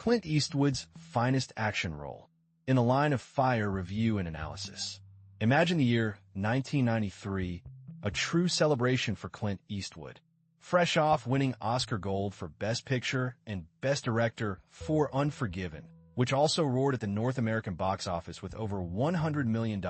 Clint Eastwood's finest action role. In a Line of Fire review and analysis. Imagine the year 1993, a true celebration for Clint Eastwood. Fresh off winning Oscar Gold for Best Picture and Best Director for Unforgiven, which also roared at the North American box office with over $100 million.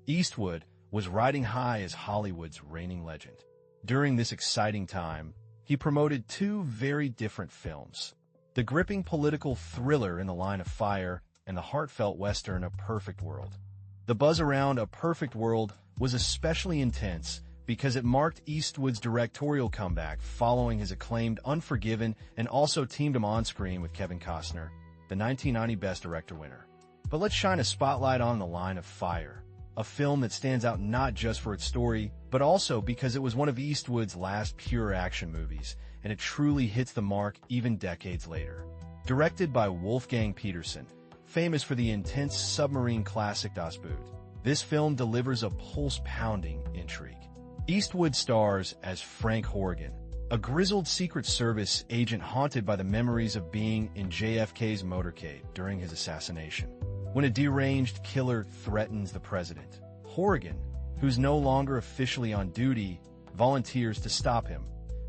Eastwood was riding high as Hollywood's reigning legend. During this exciting time, he promoted two very different films. The gripping political thriller In the Line of Fire and the heartfelt western A Perfect World. The buzz around A Perfect World was especially intense because it marked Eastwood's directorial comeback following his acclaimed Unforgiven and also teamed him on screen with Kevin Costner, the 1990 Best Director winner. But let's shine a spotlight on The Line of Fire, a film that stands out not just for its story, but also because it was one of Eastwood's last pure action movies, and it truly hits the mark even decades later. Directed by Wolfgang Petersen, famous for the intense submarine classic Das Boot, this film delivers a pulse-pounding intrigue. Eastwood stars as Frank Horrigan, a grizzled Secret Service agent haunted by the memories of being in JFK's motorcade during his assassination. When a deranged killer threatens the president, Horrigan, who's no longer officially on duty, volunteers to stop him,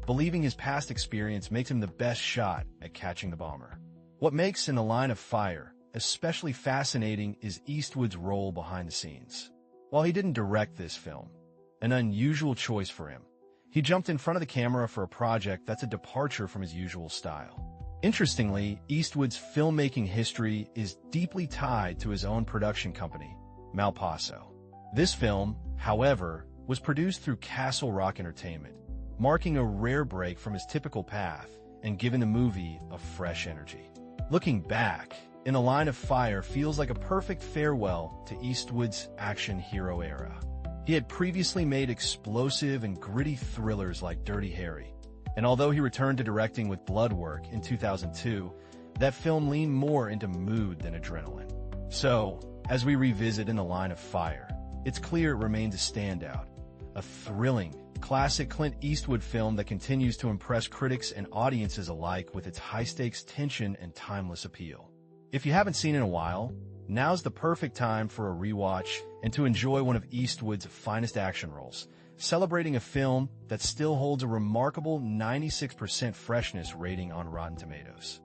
believing his past experience makes him the best shot at catching the bomber. What makes In the Line of Fire especially fascinating is Eastwood's role behind the scenes. While he didn't direct this film, an unusual choice for him, he jumped in front of the camera for a project that's a departure from his usual style. Interestingly, Eastwood's filmmaking history is deeply tied to his own production company, Malpaso. This film, however, was produced through Castle Rock Entertainment, marking a rare break from his typical path and giving the movie a fresh energy. Looking back, In the Line of Fire feels like a perfect farewell to Eastwood's action hero era. He had previously made explosive and gritty thrillers like Dirty Harry, and although he returned to directing with Bloodwork in 2002, that film leaned more into mood than adrenaline. So, as we revisit In the Line of Fire, it's clear it remains a standout, a thrilling, classic Clint Eastwood film that continues to impress critics and audiences alike with its high-stakes tension and timeless appeal. If you haven't seen it in a while, now's the perfect time for a rewatch and to enjoy one of Eastwood's finest action roles, celebrating a film that still holds a remarkable 96% freshness rating on Rotten Tomatoes.